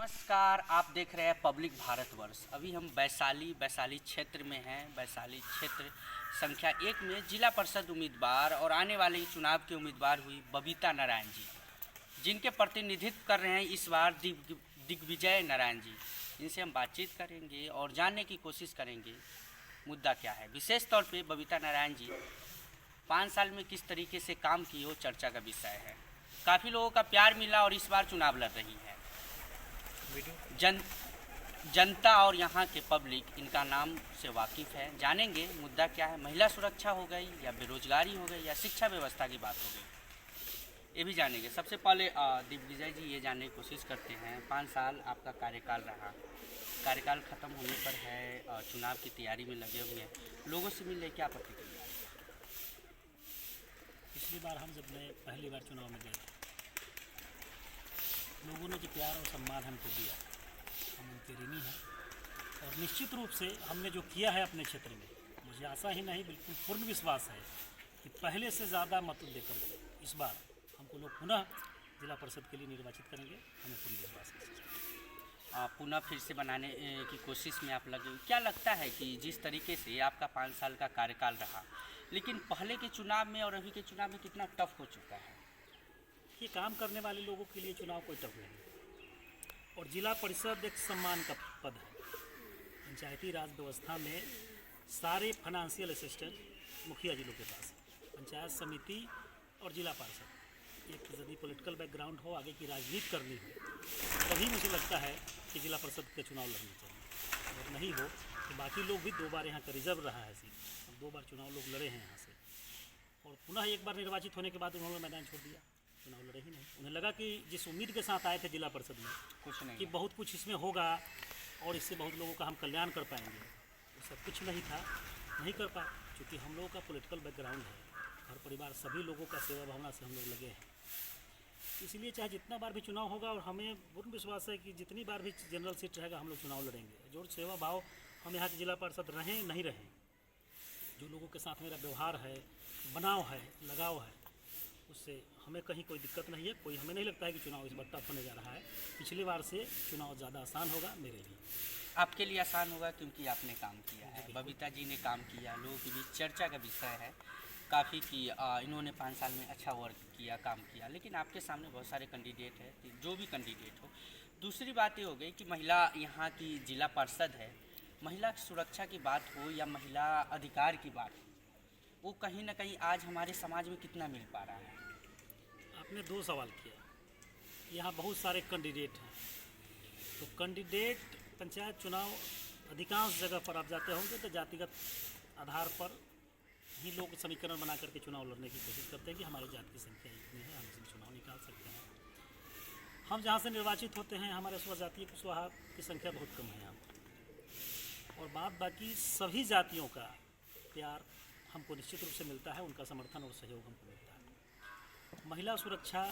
नमस्कार, आप देख रहे हैं पब्लिक भारतवर्ष। अभी हम वैशाली क्षेत्र में हैं। वैशाली क्षेत्र संख्या 1 में जिला परिषद उम्मीदवार और आने वाले चुनाव के उम्मीदवार हुई बबीता नारायण जी, जिनके प्रतिनिधित्व कर रहे हैं इस बार दिग्विजय नारायण जी। इनसे हम बातचीत करेंगे और जानने की कोशिश करेंगे मुद्दा क्या है। विशेष तौर पे बबीता नारायण जी 5 साल में किस तरीके से काम किए वो चर्चा का विषय है। काफ़ी लोगों का प्यार मिला और इस बार चुनाव लड़ रही है। जनता और यहाँ के पब्लिक इनका नाम से वाकिफ़ है। जानेंगे मुद्दा क्या है। महिला सुरक्षा हो गई या बेरोजगारी हो गई या शिक्षा व्यवस्था की बात हो गई, ये भी जानेंगे। सबसे पहले दिग्विजय जी ये जानने की कोशिश करते हैं, 5 साल आपका कार्यकाल रहा, कार्यकाल ख़त्म होने पर है, चुनाव की तैयारी में लगे हुए हैं, लोगों से मिलने क्या प्रतिक्रिया? पिछली बार हम जब मैं पहली बार चुनाव में गए, लोगों ने जो प्यार और सम्मान हमको दिया, हम उनके ऋणी हैं। और निश्चित रूप से हमने जो किया है अपने क्षेत्र में, मुझे आशा ही नहीं बल्कि पूर्ण विश्वास है कि पहले से ज़्यादा मत देकर के इस बार हमको लोग पुनः जिला परिषद के लिए निर्वाचित करेंगे। हमें पूर्ण विश्वास है। पुनः फिर से बनाने की कोशिश में आप लगे। क्या लगता है कि जिस तरीके से आपका 5 साल का कार्यकाल रहा, लेकिन पहले के चुनाव में और अभी के चुनाव में कितना टफ हो चुका है? ये काम करने वाले लोगों के लिए चुनाव कोई टफ नहीं, और जिला परिषद एक सम्मान का पद है। पंचायती राज व्यवस्था में सारे फाइनेंशियल असिस्टेंट मुखिया जिलों के पास है। पंचायत समिति और जिला परिषद, एक यदि पॉलिटिकल बैकग्राउंड हो, आगे की राजनीति करनी हो, तभी मुझे लगता है कि जिला परिषद के चुनाव लड़ने चाहिए। अगर नहीं हो तो बाकी लोग भी 2 बार यहाँ का रिजर्व रहा है सीट, 2 बार चुनाव लोग लड़े हैं यहाँ से, और पुनः एक बार निर्वाचित होने के बाद उन्होंने मैदान छोड़ दिया, चुनाव लड़े ही नहीं। उन्हें लगा कि जिस उम्मीद के साथ आए थे जिला परिषद में कुछ नहीं कि बहुत कुछ इसमें होगा और इससे बहुत लोगों का हम कल्याण कर पाएंगे, वो सब कुछ नहीं था, नहीं कर पाए। क्योंकि हम लोगों का पॉलिटिकल बैकग्राउंड है, घर परिवार सभी लोगों का सेवा भावना से हम लोग लगे हैं, इसलिए चाहे जितना बार भी चुनाव होगा, और हमें पूर्ण विश्वास है कि जितनी बार भी जनरल सीट रहेगा हम लोग चुनाव लड़ेंगे। जो सेवा भाव हम यहाँ के जिला पार्षद रहें नहीं रहें, जो लोगों के साथ मेरा व्यवहार है, बनाव है, लगाव है, उससे हमें कहीं कोई दिक्कत नहीं है। कोई हमें नहीं लगता है कि चुनाव इस बार टफ होने जा रहा है। पिछली बार से चुनाव ज़्यादा आसान होगा मेरे लिए। आपके लिए आसान होगा क्योंकि आपने काम किया है, बबीता जी ने काम किया, लोगों के बीच चर्चा का विषय है काफ़ी कि इन्होंने 5 साल में अच्छा वर्क किया, काम किया। लेकिन आपके सामने बहुत सारे कैंडिडेट हैं, जो भी कैंडिडेट हो। दूसरी बात ये हो गई कि महिला यहाँ की जिला पार्षद है, महिला सुरक्षा की बात हो या महिला अधिकार की बात हो, वो कहीं ना कहीं आज हमारे समाज में कितना मिल पा रहा है? आपने 2 सवाल किया। यहाँ बहुत सारे कैंडिडेट हैं, तो कैंडिडेट पंचायत चुनाव अधिकांश जगह पर आप जाते होंगे तो जातिगत आधार पर ही लोग समीकरण बना करके चुनाव लड़ने की कोशिश करते हैं कि हमारी जाति की संख्या इतनी है, हम इसमें चुनाव निकाल सकते हैं। हम जहाँ से निर्वाचित होते हैं, हमारे स्वजातीय कुशवाहा की संख्या बहुत कम है यहाँ पर, और बाकी सभी जातियों का प्यार हमको निश्चित रूप से मिलता है, उनका समर्थन और सहयोग हमको मिलता है। महिला सुरक्षा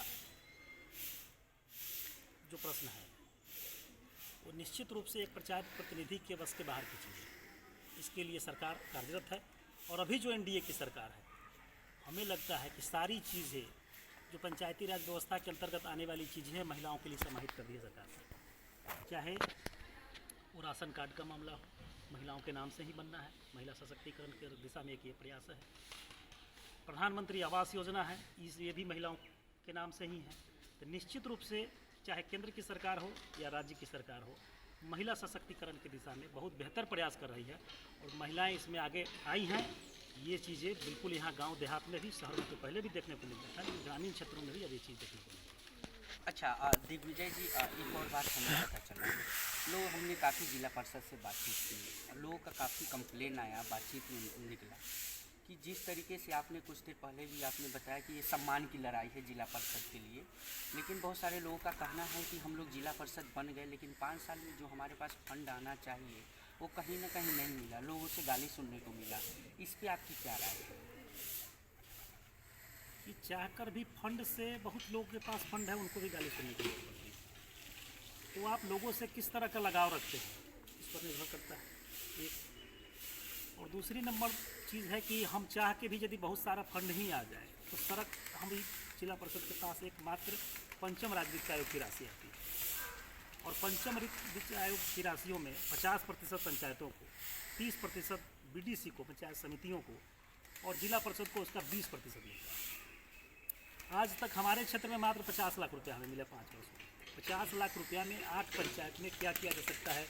जो प्रश्न है वो निश्चित रूप से एक पंचायत प्रतिनिधि के बस के बाहर की चीज़ है। इसके लिए सरकार कार्यरत है, और अभी जो एनडीए की सरकार है, हमें लगता है कि सारी चीज़ें जो पंचायती राज व्यवस्था के अंतर्गत आने वाली चीज़ें हैं, महिलाओं के लिए समाहित कर दी है सरकार ने। चाहे वो राशन कार्ड का मामला हो, महिलाओं के नाम से ही बनना है, महिला सशक्तिकरण की दिशा में एक ये प्रयास है। प्रधानमंत्री आवास योजना है, ये भी महिलाओं के नाम से ही है। तो निश्चित रूप से चाहे केंद्र की सरकार हो या राज्य की सरकार हो, महिला सशक्तिकरण की दिशा में बहुत बेहतर प्रयास कर रही है, और महिलाएं इसमें आगे आई हैं। ये चीज़ें बिल्कुल यहाँ गांव देहात में भी, शहर में तो पहले भी देखने को मिलता था, लेकिन ग्रामीण क्षेत्रों में भी अब ये चीज़ देखने को मिलती है। अच्छा दिग्विजय जी, एक और बात हमें पता चला, लोग हमने काफ़ी जिला परिषद से बातचीत की, लोगों का काफ़ी कंप्लेन आया, बातचीत में निकला कि जिस तरीके से आपने कुछ देर पहले भी आपने बताया कि ये सम्मान की लड़ाई है जिला परिषद के लिए, लेकिन बहुत सारे लोगों का कहना है कि हम लोग जिला परिषद बन गए, लेकिन 5 साल में जो हमारे पास फंड आना चाहिए वो कहीं ना कहीं नहीं मिला, लोगों से गाली सुनने को मिला। इस पर आपकी क्या राय है? कि चाहकर भी फंड से, बहुत लोगों के पास फंड है, उनको भी गाली सुनने की जरूरत पड़ती है। तो आप लोगों से किस तरह का लगाव रखते हैं, इस पर निर्भर करता है एक। और दूसरी नंबर चीज़ है कि हम चाह के भी यदि बहुत सारा फंड ही आ जाए तो सड़क, हम जिला परिषद के पास एकमात्र पंचम राज्य वित्त आयोग की राशि आती है, और पंचम वित्त आयोग की राशियों में 50% पंचायतों को, 30% बीडीसी को, पंचायत समितियों को, और जिला परिषद को उसका 20% मिलता है। आज तक हमारे क्षेत्र में मात्र 50 लाख रुपया हमें मिला 5 वर्षों में। 50 लाख रुपया में 8 पंचायत में क्या किया जा सकता है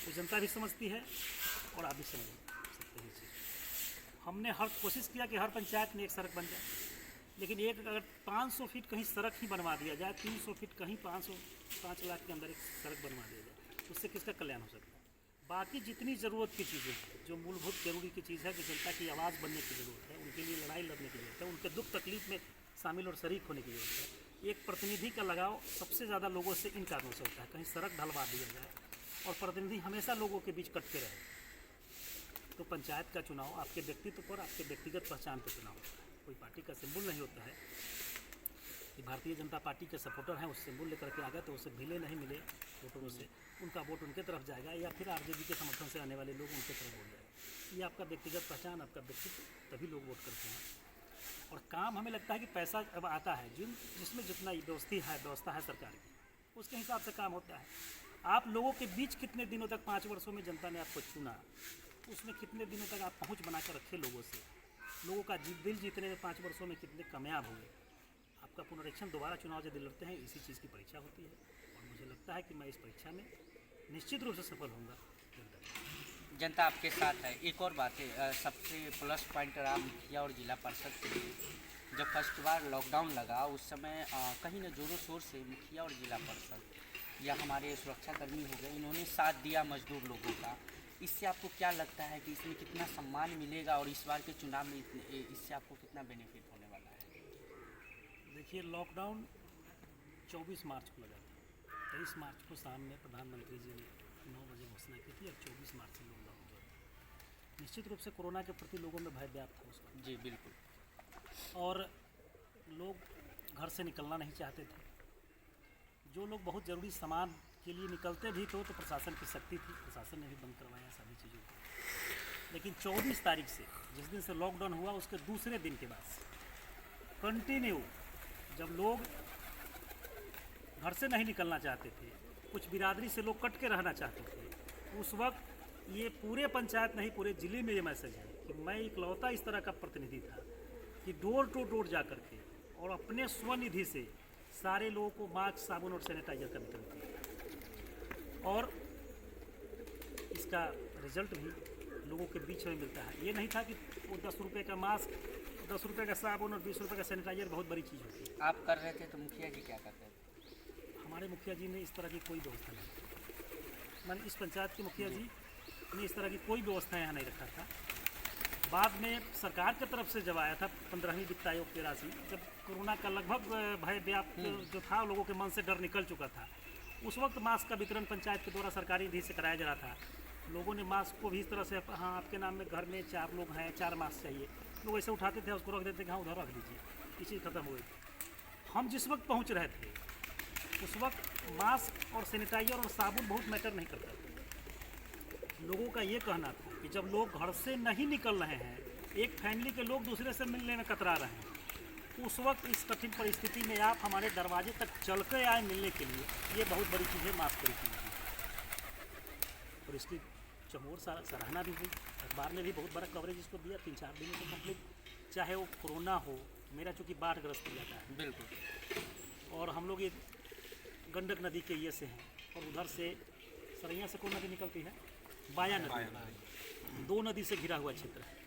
तो जनता भी समझती है और आप भी समझ सकते हैं इस चीज़। हमने हर कोशिश किया कि हर पंचायत में एक सड़क बन जाए, लेकिन एक अगर 500 फीट कहीं सड़क ही बनवा दिया जाए, 300 फीट कहीं 5 लाख के अंदर एक सड़क बनवा दिया जाए, उससे किसका कल्याण हो सकता है? बाकी जितनी ज़रूरत की चीज़ें हैं, जो मूलभूत जरूरी की चीज़ है, जो जनता की आवाज़ बनने की ज़रूरत है, उनके लिए लड़ाई लड़ने की ज़रूरत है, उनके दुख तकलीफ में शामिल और शरीक होने की ज़रूरत है। एक प्रतिनिधि का लगाव सबसे ज़्यादा लोगों से इन कारणों से होता है, कहीं सड़क ढलवा दिया जाए और प्रतिनिधि हमेशा लोगों के बीच कटके रहे। तो पंचायत का चुनाव आपके व्यक्तित्व पर, आपके व्यक्तिगत पहचान पर चुनाव होता है, कोई पार्टी का सिंबल नहीं होता है कि भारतीय जनता पार्टी के सपोर्टर हैं, उस सिंबल लेकर के आ गए तो उसे मिले नहीं मिले वोटरों से, उनका वोट उनके तरफ जाएगा, या फिर आरजेडी के समर्थन से आने वाले लोग उनके तरफ हो जाएगा। ये आपका व्यक्तिगत पहचान, आपका व्यक्तित्व, तभी लोग वोट करते हैं। और काम हमें लगता है कि पैसा अब आता है जिसमें जितना व्यवस्था है सरकार की, उसके हिसाब से काम होता है। आप लोगों के बीच कितने दिनों तक 5 वर्षों में जनता ने आपको चुना, उसमें कितने दिनों तक आप पहुंच बना कर रखे लोगों से, लोगों का दिल जीतने में 5 वर्षों में कितने कामयाब हुए। आपका पुनरीक्षण दोबारा चुनाव यदि लड़ते हैं, इसी चीज़ की परीक्षा होती है, और मुझे लगता है कि मैं इस परीक्षा में निश्चित रूप से सफल होऊंगा। जनता आपके साथ है। एक और बात है, सबसे प्लस पॉइंट रहा मुखिया और जिला परिषद के लिए। जब फर्स्ट बार लॉकडाउन लगा उस समय कहीं न जोरों शोर से मुखिया और जिला परिषद या हमारे सुरक्षाकर्मी हो गए, इन्होंने साथ दिया मजदूर लोगों का। इससे आपको क्या लगता है कि इसमें कितना सम्मान मिलेगा और इस बार के चुनाव में इससे आपको कितना बेनिफिट होने वाला है? देखिए, लॉकडाउन 24 मार्च को लगा था। 23 मार्च को शाम में प्रधानमंत्री जी ने 9 बजे घोषणा की थी और 24 मार्च से लॉकडाउन हो गया। निश्चित रूप से कोरोना के प्रति लोगों में भय व्याप्त था उस वक्त। जी बिल्कुल। और लोग घर से निकलना नहीं चाहते थे। जो लोग बहुत ज़रूरी सामान के लिए निकलते भी तो प्रशासन की शक्ति थी, प्रशासन ने भी बंद करवाया सभी चीज़ों को। लेकिन 24 तारीख से, जिस दिन से लॉकडाउन हुआ, उसके दूसरे दिन के बाद से कंटिन्यू जब लोग घर से नहीं निकलना चाहते थे, कुछ बिरादरी से लोग कट के रहना चाहते थे, उस वक्त ये पूरे पंचायत नहीं पूरे ज़िले में ये मैसेज है कि मैं इकलौता इस तरह का प्रतिनिधि था कि डोर टू डोर जा कर के और अपने स्वनिधि से सारे लोगों को मास्क, साबुन और सैनिटाइजर का वितरण किया। और इसका रिजल्ट भी लोगों के बीच में मिलता है। ये नहीं था कि वो 10 रुपये का मास्क, 10 रुपये का साबुन और 20 रुपये का सैनिटाइजर बहुत बड़ी चीज़ होती है। आप कर रहे थे तो मुखिया जी क्या करते थे? हमारे मुखिया जी ने इस तरह की कोई व्यवस्था नहीं की। मैंने इस पंचायत के मुखिया जी ने इस तरह की कोई व्यवस्था यहाँ नहीं रखा था। बाद में सरकार की तरफ से जब आया था 15वीं वित्त आयोग की राशि, जब कोरोना का लगभग भय व्याप्त जो था, लोगों के मन से डर निकल चुका था, उस वक्त मास्क का वितरण पंचायत के द्वारा सरकारी निधि से कराया जा रहा था। लोगों ने मास्क को भी इस तरह से, हाँ आपके नाम में घर में 4 लोग हैं, 4 मास्क चाहिए, लोग ऐसे उठाते थे, उसको रख देते थे, हाँ उधर रख दीजिए, ये चीज़ खत्म हुई। हम जिस वक्त पहुँच रहे थे उस वक्त मास्क और सैनिटाइजर और साबुन बहुत मैटर नहीं करता था। लोगों का ये कहना था कि जब लोग घर से नहीं निकल रहे हैं, एक फैमिली के लोग दूसरे से मिलने में कतरा रहे हैं, उस वक्त इस कठिन परिस्थिति में आप हमारे दरवाजे तक चल के आए मिलने के लिए, ये बहुत बड़ी चीज़ है मास्क की चीज़। और इसकी चमोर सराहना भी हुई, अखबार ने भी बहुत बड़ा कवरेज इसको दिया। 3-4 दिनों से कंप्लीट, चाहे वो कोरोना हो, मेरा चूँकि बाढ़ग्रस्त इलाका है बिल्कुल, और हम लोग ये गंडक नदी के ये से हैं, और उधर से सरैया से कौन नदी निकलती है, बाया नदी, 2 नदी से घिरा हुआ क्षेत्र है।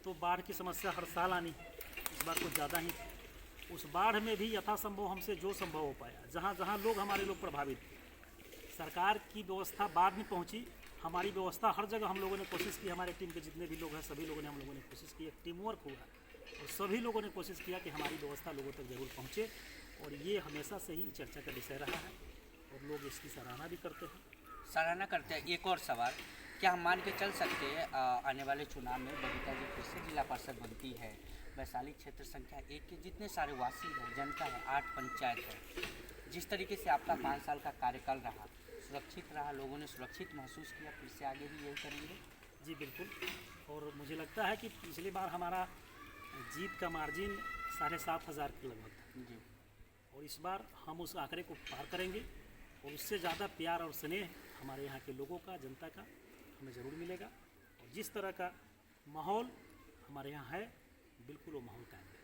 तो बाढ़ की समस्या हर साल आनी, इस बार कुछ ज़्यादा ही। उस बाढ़ में भी यथासंभव हमसे जो संभव हो पाया, जहाँ जहाँ लोग हमारे लोग प्रभावित थे, सरकार की व्यवस्था बाद में पहुँची, हमारी व्यवस्था हर जगह हम लोगों ने कोशिश की। हमारे टीम के जितने भी लोग हैं सभी लोगों ने, हम लोगों ने कोशिश की, एक टीम वर्क हुआ और सभी लोगों ने कोशिश किया कि हमारी व्यवस्था लोगों तक जरूर पहुँचे। और ये हमेशा से ही चर्चा का विषय रहा है और लोग इसकी सराहना भी करते हैं। सराहना करते हैं। एक और सवाल, क्या हम मान के चल सकते हैं आने वाले चुनाव में बबीता जी फिर से जिला परिषद बनती है? वैशाली क्षेत्र संख्या 1 के जितने सारे वासी हैं, जनता है, 8 पंचायत है, जिस तरीके से आपका 5 साल का कार्यकाल रहा, सुरक्षित रहा, लोगों ने सुरक्षित महसूस किया, फिर से आगे भी यही करेंगे? जी बिल्कुल। और मुझे लगता है कि पिछली बार हमारा जीत का मार्जिन 7,500 के लगभग था जी। और इस बार हम उस आंकड़े को पार करेंगे और उससे ज़्यादा प्यार और स्नेह हमारे यहाँ के लोगों का, जनता का हमें ज़रूर मिलेगा। और जिस तरह का माहौल हमारे यहाँ है, बिल्कुल वो माहौल कायम है।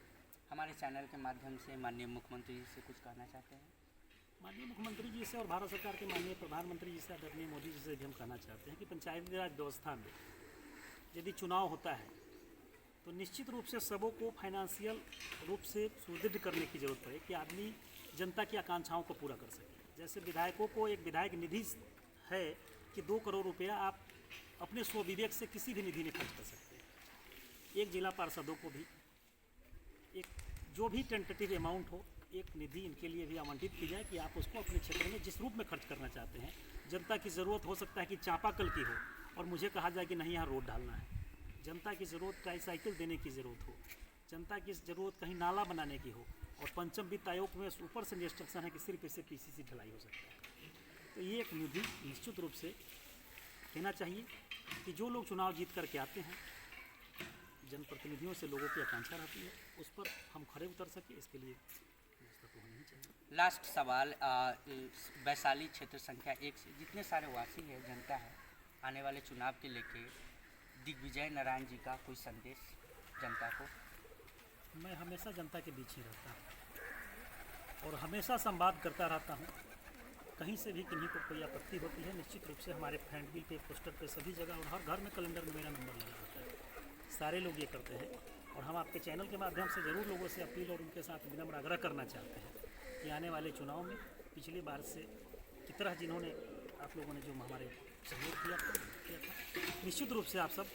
हमारे चैनल के माध्यम से माननीय मुख्यमंत्री जी से कुछ कहना चाहते हैं? माननीय मुख्यमंत्री जी से और भारत सरकार के माननीय प्रधानमंत्री जी से, आदरणीय मोदी जी से भी हम कहना चाहते हैं कि पंचायती राज व्यवस्था में यदि चुनाव होता है तो निश्चित रूप से सबों को फाइनेंशियल रूप से सुदृढ़ करने की ज़रूरत पड़े कि आदमी जनता की आकांक्षाओं को पूरा कर सके। जैसे विधायकों को एक विधायक निधि है कि 2 करोड़ रुपया आप अपने स्वविवेक से किसी भी निधि में खर्च कर सकते हैं। एक जिला पार्षदों को भी एक जो भी टेंटेटिव अमाउंट हो, एक निधि इनके लिए भी आवंटित की जाए कि आप उसको अपने क्षेत्र में जिस रूप में खर्च करना चाहते हैं। जनता की ज़रूरत हो सकता है कि चापाकल की हो और मुझे कहा जाए कि नहीं यहाँ रोड डालना है। जनता की ज़रूरत ट्राईसाइकिल देने की ज़रूरत हो, जनता की ज़रूरत कहीं नाला बनाने की हो, और पंचम वित्त आयोग में ऊपर से इंस्ट्रक्शन है कि सिर्फ इससे पीसीसी ढलाई हो सकता है। तो ये एक निधि निश्चित रूप से कहना चाहिए कि जो लोग चुनाव जीत करके आते हैं, जनप्रतिनिधियों से लोगों की आकांक्षा रहती है, उस पर हम खरे उतर सके, इसके लिए व्यवस्था तो होनी ही चाहिए। लास्ट सवाल, वैशाली क्षेत्र संख्या 1 से जितने सारे वासी हैं, जनता है, आने वाले चुनाव के लेके दिग्विजय नारायण जी का कोई संदेश जनता को? मैं हमेशा जनता के बीच ही रहता हूँ और हमेशा संवाद करता रहता हूँ। कहीं से भी किन्हीं को कोई आपत्ति होती है, निश्चित रूप से हमारे हैंडबिल पे, पोस्टर पे, सभी जगह और हर घर में कैलेंडर में मेरा नंबर लगा रहता है। सारे लोग ये करते हैं और हम आपके चैनल के माध्यम से ज़रूर लोगों से अपील और उनके साथ विनम्र आग्रह करना चाहते हैं कि आने वाले चुनाव में पिछली बार से की तरह जिन्होंने आप लोगों ने जो हमारे सहयोग किया था, निश्चित रूप से आप सब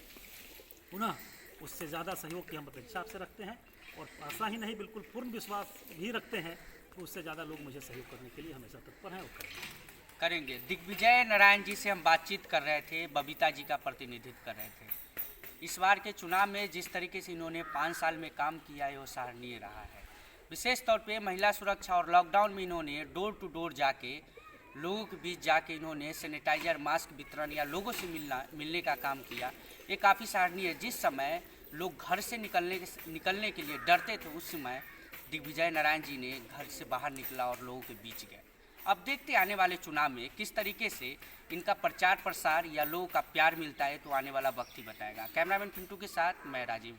पुनः उससे ज़्यादा सहयोग की हम अपेक्षा आपसे रखते हैं और आशा ही नहीं, बिल्कुल पूर्ण विश्वास भी रखते हैं कि उससे ज़्यादा लोग मुझे सहयोग करने के लिए हमेशा तत्पर हैं और करेंगे। दिग्विजय नारायण जी से हम बातचीत कर रहे थे, बबीता जी का प्रतिनिधित्व कर रहे थे। इस बार के चुनाव में जिस तरीके से इन्होंने 5 साल में काम किया है वो सराहनीय रहा है। विशेष तौर पे महिला सुरक्षा और लॉकडाउन में इन्होंने डोर टू डोर जाके लोगों के बीच जाके इन्होंने सैनिटाइजर, मास्क वितरण या लोगों से मिलने का काम किया। ये काफ़ी सराहनीय है। जिस समय लोग घर से निकलने के लिए डरते थे, उस समय दिग्विजय नारायण जी ने घर से बाहर निकला और लोगों के बीच गए। अब देखते आने वाले चुनाव में किस तरीके से इनका प्रचार प्रसार या लोगों का प्यार मिलता है, तो आने वाला वक्त ही बताएगा। कैमरामैन पिंटू के साथ मैं राजीव।